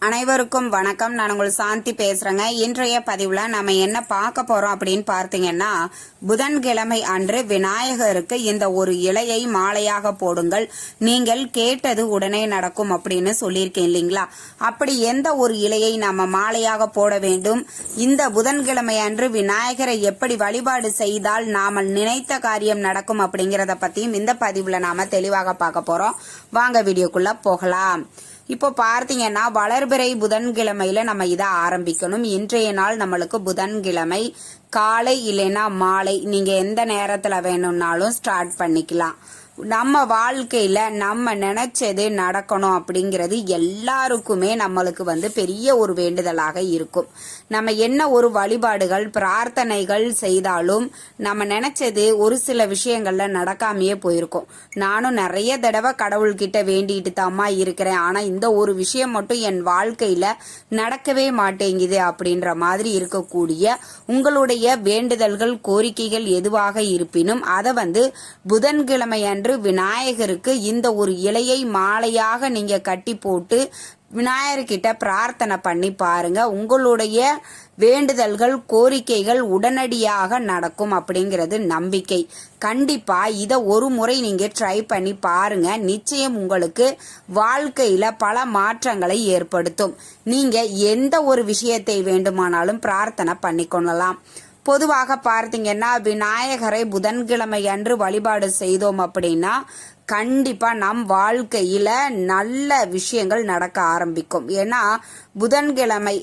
அனைவருக்கும் வணக்கம். நான் உங்கள் சாந்தி பேசுறேங்க. இன்றைய பதிவுல நம்ம என்ன பார்க்க போறோம் அப்படின்னு பார்த்தீங்கன்னா, புதன்கிழமை அன்று விநாயகருக்கு இந்த ஒரு இலையை மாலையாக போடுங்கள், நீங்கள் கேட்டது உடனே நடக்கும் அப்படின்னு சொல்லியிருக்கேன் இல்லைங்களா? அப்படி எந்த ஒரு இலையை நாம மாலையாக போட வேண்டும், இந்த புதன்கிழமை அன்று விநாயகரை எப்படி வழிபாடு செய்தால் நாம நினைத்த காரியம் நடக்கும் அப்படிங்கறத பத்தியும் இந்த பதிவுல நாம தெளிவாக பார்க்க போறோம். வாங்க வீடியோக்குள்ள போகலாம். இப்போ பார்த்தீங்கன்னா, வளர்பிறை புதன்கிழமையில நம்ம இதை ஆரம்பிக்கணும். இன்றைய நாள் நம்மளுக்கு புதன்கிழமை காலை இல்லைன்னா மாலை, நீங்க எந்த நேரத்துல வேணும்னாலும் ஸ்டார்ட் பண்ணிக்கலாம். நம்ம வாழ்க்கையில நம்ம நினைச்சது நடக்கணும் அப்படிங்கிறது எல்லாருக்குமே நம்மளுக்கு பெரிய ஒரு வேண்டுதலாக இருக்கும். நம்ம என்ன ஒரு வழிபாடுகள் பிரார்த்தனைகள் செய்தாலும் நம்ம நினைச்சது ஒரு சில விஷயங்கள்ல நடக்காமையே போயிருக்கும். நானும் நிறைய தடவை கடவுள்கிட்ட வேண்டிட்டு தாமா இருக்கிறேன், ஆனா இந்த ஒரு விஷயம் மட்டும் என் வாழ்க்கையில நடக்கவே மாட்டேங்குது அப்படின்ற மாதிரி இருக்கக்கூடிய உங்களுடைய வேண்டுதல்கள் கோரிக்கைகள் எதுவாக இருப்பினும் அதை புதன்கிழமை அன்று விநாயகருக்கு இந்த ஒரு இலையை மாலையாக நீங்க கட்டி போட்டு விநாயகர்கிட்ட பிரார்த்தனை பண்ணி பாருங்க. உங்களுடைய வேண்டுதல்கள் கோரிக்கைகள் உடனடியாக நடக்கும் அப்படிங்கிறது நம்பிக்கை. கண்டிப்பா இத ஒரு முறை நீங்க ட்ரை பண்ணி பாருங்க. நிச்சயம் உங்களுக்கு வாழ்க்கையில பல மாற்றங்களை ஏற்படுத்தும். நீங்க எந்த ஒரு விஷயத்தை வேண்டுமானாலும் பிரார்த்தனை பண்ணிக்கொள்ளலாம். பொதுவாக பார்த்தீங்கன்னா, விநாயகரை புதன்கிழமை அன்று வழிபாடு செய்தோம் அப்படின்னா கண்டிப்பா நம் வாழ்க்கையில நல்ல விஷயங்கள் நடக்க ஆரம்பிக்கும். ஏன்னா புதன்கிழமை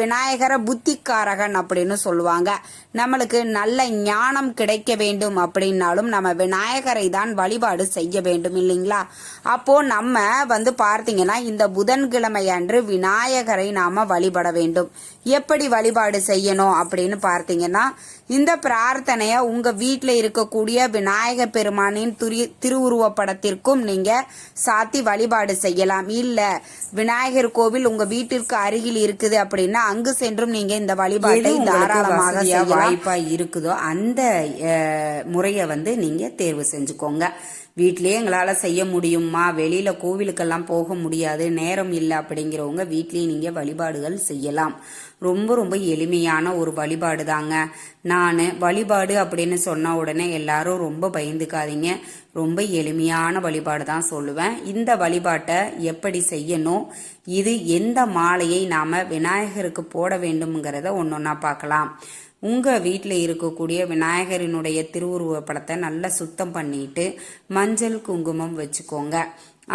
விநாயகரை புத்திக்காரகன் அப்படின்னு சொல்லுவாங்க. நம்மளுக்கு நல்ல ஞானம் கிடைக்க வேண்டும் அப்படின்னாலும் நம்ம விநாயகரை தான் வழிபாடு செய்ய வேண்டும் இல்லைங்களா? அப்போ நம்ம பார்த்தீங்கன்னா, இந்த புதன்கிழமை அன்று விநாயகரை நாம வழிபட வேண்டும். எப்படி வழிபாடு செய்யணும் அப்படின்னு பார்த்தீங்கன்னா, இந்த பிரார்த்தனைய உங்க வீட்டுல இருக்கக்கூடிய விநாயக பெருமானின் திருவுருவ படத்திற்கும் நீங்க சாத்தி வழிபாடு செய்யலாம். இல்ல விநாயகர் கோவில் உங்க வீட்டிற்கு அருகில் இருக்குது அப்படின்னா அங்கு சென்றும் நீங்க இந்த வழிபாட்டை தாராளமாக வாய்ப்பா இருக்குதோ அந்த முறைய நீங்க தேர்வு செஞ்சுக்கோங்க. வீட்லயே எங்களால செய்ய முடியுமா, வெளியில கோவிலுக்கெல்லாம் போக முடியாது, நேரம் இல்லை அப்படிங்கிறவங்க வீட்லயே நீங்க வழிபாடுகள் செய்யலாம். ரொம்ப ரொம்ப எளிமையான ஒரு வழிபாடு தாங்க. நான் வழிபாடு அப்படின்னு சொன்ன உடனே எல்லாரும் ரொம்ப பயந்துக்காதீங்க. ரொம்ப எளிமையான வழிபாடு தான் சொல்லுவேன். இந்த வழிபாட்டை எப்படி செய்யணும், இது எந்த மாலையை நாம விநாயகருக்கு போட வேண்டும்ங்கிறத ஒன்னொன்னா பார்க்கலாம். உங்க வீட்டில் இருக்கக்கூடிய விநாயகரினுடைய திருவுருவ படத்தை நல்லா சுத்தம் பண்ணிட்டு மஞ்சள் குங்குமம் வச்சுக்கோங்க.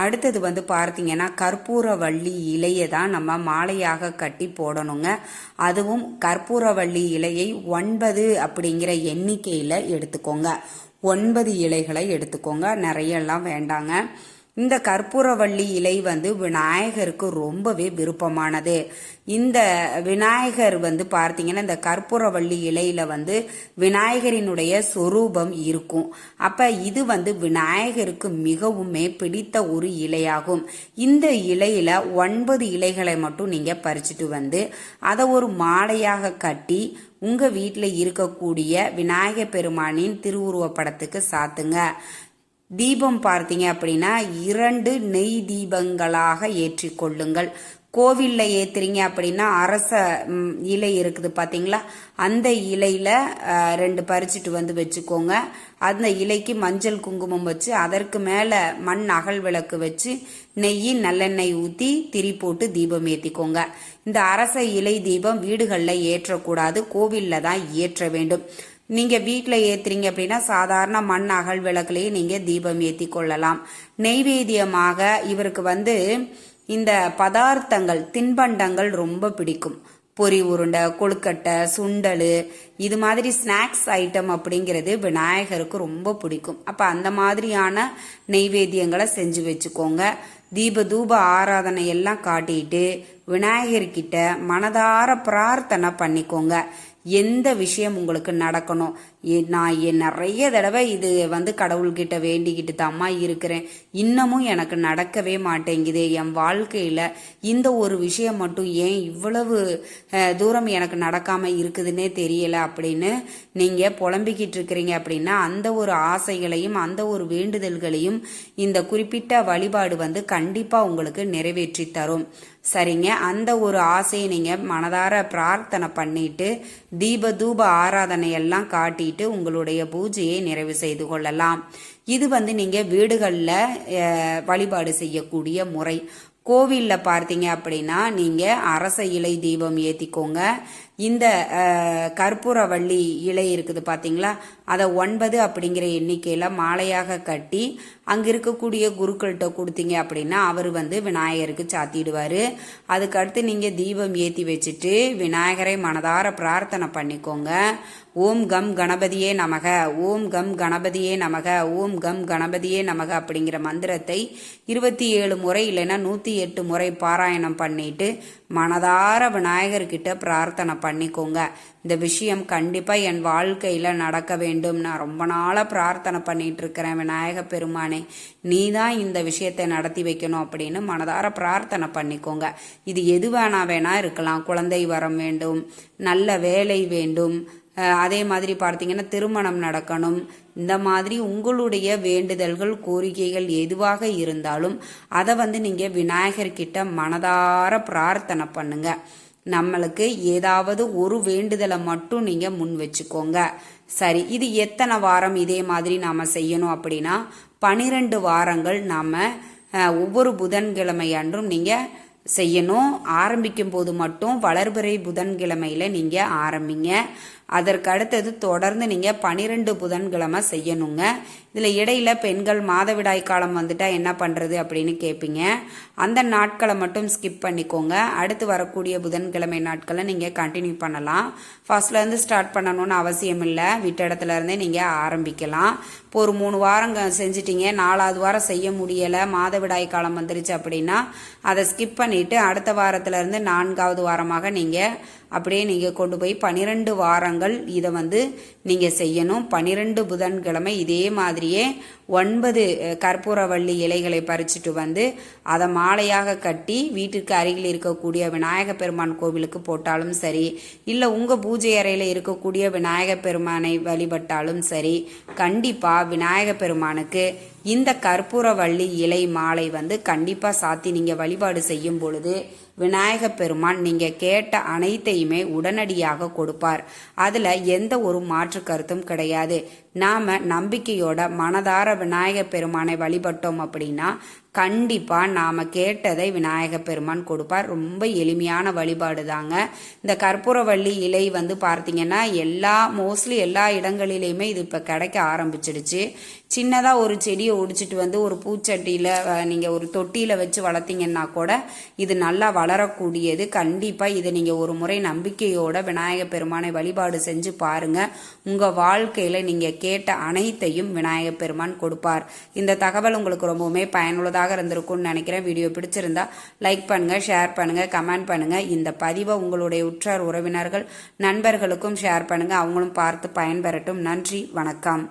அடுத்தது பார்த்தீங்கன்னா, கற்பூரவள்ளி இலையை தான் நம்ம மாலையாக கட்டி போடணுங்க. அதுவும் கற்பூரவள்ளி இலையை 9 அப்படிங்கிற எண்ணிக்கையில எடுத்துக்கோங்க. 9 இலைகளை எடுத்துக்கோங்க, நிறைய எல்லாம் வேண்டாங்க. இந்த கற்பூரவள்ளி இலை விநாயகருக்கு ரொம்பவே விருப்பமானது. இந்த விநாயகர் பார்த்தீங்கன்னா, இந்த கற்பூரவள்ளி இலையில விநாயகரினுடைய சொரூபம் இருக்கும். அப்ப இது விநாயகருக்கு மிகவுமே பிடித்த ஒரு இலையாகும். இந்த இலையில 9 இலைகளை மட்டும் நீங்க பறிச்சுட்டு அதை ஒரு மாலையாக கட்டி உங்க வீட்டில் இருக்கக்கூடிய விநாயகர் பெருமானின் திருவுருவ படத்துக்கு சாத்துங்க. தீபம் பார்த்தீங்க அப்படின்னா 2 நெய் தீபங்களாக ஏற்றி கொள்ளுங்கள். கோவில்ல ஏத்துறீங்க அப்படின்னா அரச இலை இருக்குது பாத்தீங்களா, அந்த இலையில 2 பறிச்சுட்டு வச்சுக்கோங்க. அந்த இலைக்கு மஞ்சள் குங்குமம் வச்சு அதற்கு மேல மண் அகல் விளக்கு வச்சு நெய் நல்லெண்ணெய் ஊத்தி திரி போட்டு தீபம் ஏத்திக்கோங்க. இந்த அரச இலை தீபம் வீடுகள்ல ஏற்றக்கூடாது, கோவில்ல தான் ஏற்ற வேண்டும். நீங்க வீட்டுல ஏத்துறீங்க அப்படின்னா சாதாரண மண் அகல் விளக்குலயே நீங்க தீபம் ஏத்தி கொள்ளலாம். நெய்வேத்தியமாக இவருக்கு இந்த பதார்த்தங்கள் தின்பண்டங்கள் ரொம்ப பிடிக்கும். பொரி உருண்டை, கொழுக்கட்டை, சுண்டல், இது மாதிரி ஸ்நாக்ஸ் ஐட்டம் அப்படிங்கிறது விநாயகருக்கு ரொம்ப பிடிக்கும். அப்ப அந்த மாதிரியான நெய்வேத்தியங்களை செஞ்சு வச்சுக்கோங்க. தீப தூப ஆராதனை எல்லாம் காட்டிட்டு விநாயகர்கிட்ட மனதார பிரார்த்தனை பண்ணிக்கோங்க. எந்த விஷயம் உங்களுக்கு நடக்கணும், நான் நிறைய தடவை இது வந்து கடவுள்கிட்ட வேண்டிக்கிட்டு தாம்மா இருக்கிறேன், இன்னமும் எனக்கு நடக்கவே மாட்டேங்குது. என் வாழ்க்கையில் இந்த ஒரு விஷயம் மட்டும் ஏன் இவ்வளவு தூரம் எனக்கு நடக்காம இருக்குதுன்னே தெரியல அப்படின்னு நீங்கள் புலம்பிக்கிட்டு இருக்கிறீங்க அப்படின்னா அந்த ஒரு ஆசைகளையும் அந்த ஒரு வேண்டுதல்களையும் இந்த குறிப்பிட்ட வழிபாடு வந்து கண்டிப்பாக உங்களுக்கு நிறைவேற்றி தரும். சரிங்க, அந்த ஒரு ஆசையை நீங்கள் மனதார பிரார்த்தனை பண்ணிட்டு தீப தூப ஆராதனை எல்லாம் காட்டிட்டு உங்களுடைய பூஜையை நிறைவு செய்து கொள்ளலாம். இது வந்து நீங்கள் வீடுகளில் வழிபாடு செய்யக்கூடிய முறை. கோவிலில் பார்த்தீங்க அப்படின்னா நீங்கள் அரச இலை தீபம் ஏற்றிக்கோங்க. இந்த கற்பூரவள்ளி இலை இருக்குது பார்த்தீங்களா, அதை 9 அப்படிங்கிற எண்ணிக்கையில் மாலையாக கட்டி அங்கே இருக்கக்கூடிய குருக்கள்கிட்ட கொடுத்தீங்க அப்படின்னா அவர் வந்து விநாயகருக்கு சாத்திடுவார். அதுக்கடுத்து நீங்கள் தீபம் ஏற்றி வச்சுட்டு விநாயகரை மனதார பிரார்த்தனை பண்ணிக்கோங்க. ஓம் கம் கணபதியே நமக, ஓம் கம் கணபதியே நமக, ஓம் கம் கணபதியே நமக அப்படிங்கிற மந்திரத்தை 27 முறை இல்லைன்னா 108 முறை பாராயணம் பண்ணிட்டு மனதார விநாயகர்கிட்ட பிரார்த்தனை பண்ணிக்கோங்க. இந்த விஷயம் கண்டிப்பாக என் வாழ்க்கையில் நடக்க வேண்டும், நான் ரொம்ப நாளாக பிரார்த்தனை பண்ணிட்டு இருக்கிறேன், விநாயக பெருமானே நீ தான் இந்த விஷயத்தை நடத்தி வைக்கணும் அப்படின்னு மனதார பிரார்த்தனை பண்ணிக்கோங்க. இது எது வேணா இருக்கலாம். குழந்தை வரம் வேண்டும், நல்ல வேலை வேண்டும், அதே மாதிரி பார்த்தீங்கன்னா திருமணம் நடக்கணும். இந்த மாதிரி உங்களுடைய வேண்டுதல்கள் கோரிக்கைகள் எதுவாக இருந்தாலும் அதை வந்து நீங்கள் விநாயகர்கிட்ட மனதார பிரார்த்தனை பண்ணுங்க. நம்மளுக்கு ஏதாவது ஒரு வேண்டுதலை மட்டும் நீங்கள் முன் வச்சுக்கோங்க. சரி, இது எத்தனை வாரம் இதே மாதிரி நாம் செய்யணும் அப்படின்னா 12 வாரங்கள் நாம் ஒவ்வொரு புதன்கிழமை அன்றும் நீங்கள் செய்யணும். ஆரம்பிக்கும் போது மட்டும் வளர்பிறை புதன்கிழமையில் நீங்கள் ஆரம்பிங்க. அதற்கு அடுத்தது தொடர்ந்து நீங்கள் 12 புதன்கிழமை செய்யணுங்க. இதில் இடையில பெண்கள் மாதவிடாய் காலம் வந்துட்டா என்ன பண்ணுறது அப்படின்னு கேட்பீங்க. அந்த நாட்களை மட்டும் ஸ்கிப் பண்ணிக்கோங்க. அடுத்து வரக்கூடிய புதன்கிழமை நாட்களை நீங்கள் கண்டினியூ பண்ணலாம். ஃபர்ஸ்ட்லேருந்து ஸ்டார்ட் பண்ணணும்னு அவசியம் இல்லை, விட்ட இடத்துல இருந்தே நீங்கள் ஆரம்பிக்கலாம். இப்போ ஒரு 3 வாரம் செஞ்சிட்டீங்க, 4வது வாரம் செய்ய முடியலை, மாதவிடாய் காலம் வந்துருச்சு அப்படின்னா அதை ஸ்கிப் பண்ணிவிட்டு அடுத்த வாரத்திலேருந்து 4வது வாரமாக நீங்கள் அப்படியே நீங்கள் கொண்டு போய் 12 வாரங்கள் இதை வந்து நீங்கள் செய்யணும். 12 புதன்கிழமை இதே மாதிரியே 9 கற்பூரவள்ளி இலைகளை பறிச்சுட்டு வந்து அதை மாலையாக கட்டி வீட்டுக்கு அருகில் இருக்கக்கூடிய விநாயக பெருமான் கோவிலுக்கு போட்டாலும் சரி, இல்லை உங்கள் பூஜை அறையில் இருக்கக்கூடிய விநாயக பெருமானை வழிபட்டாலும் சரி, கண்டிப்பாக விநாயக பெருமானுக்கு இந்த கற்பூரவள்ளி இலை மாலை வந்து கண்டிப்பாக சாத்தி நீங்கள் வழிபாடு செய்யும் பொழுது விநாயக பெருமான் நீங்கள் கேட்ட அனைத்தையுமே உடனடியாக கொடுப்பார். அதில் எந்த ஒரு மாற்று கருத்தும் கிடையாது. நாம் நம்பிக்கையோட மனதார விநாயக பெருமானை வழிபட்டோம் அப்படின்னா கண்டிப்பாக நாம் கேட்டதை விநாயக பெருமான் கொடுப்பார். ரொம்ப எளிமையான வழிபாடு தாங்க. இந்த கற்பூரவள்ளி இலை வந்து பார்த்தீங்கன்னா மோஸ்ட்லி எல்லா இடங்களிலையுமே இது இப்போ கிடைக்க ஆரம்பிச்சிடுச்சு. சின்னதாக ஒரு செடியை ஒடிச்சிட்டு வந்து ஒரு பூச்சட்டியில் நீங்கள் ஒரு தொட்டியில் வச்சு வளர்த்தீங்கன்னா கூட இது நல்லா வளரக்கூடியது. கண்டிப்பாக இதை நீங்கள் ஒரு முறை நம்பிக்கையோட விநாயக பெருமானை வழிபாடு செஞ்சு பாருங்கள். உங்கள் வாழ்க்கையில் நீங்கள் கேட்ட அனைத்தையும் விநாயக பெருமான் கொடுப்பார். இந்த தகவல் உங்களுக்கு ரொம்பவுமே பயனுள்ளதாக இருந்திருக்கும்னு நினைக்கிறேன். வீடியோ பிடிச்சிருந்தா லைக் பண்ணுங்க, ஷேர் பண்ணுங்க, கமெண்ட் பண்ணுங்க. இந்த பதிவை உங்களுடைய உற்றார் உறவினர்கள் நண்பர்களுக்கும் ஷேர் பண்ணுங்க, அவங்களும் பார்த்து பயன்பெறட்டும். நன்றி, வணக்கம்.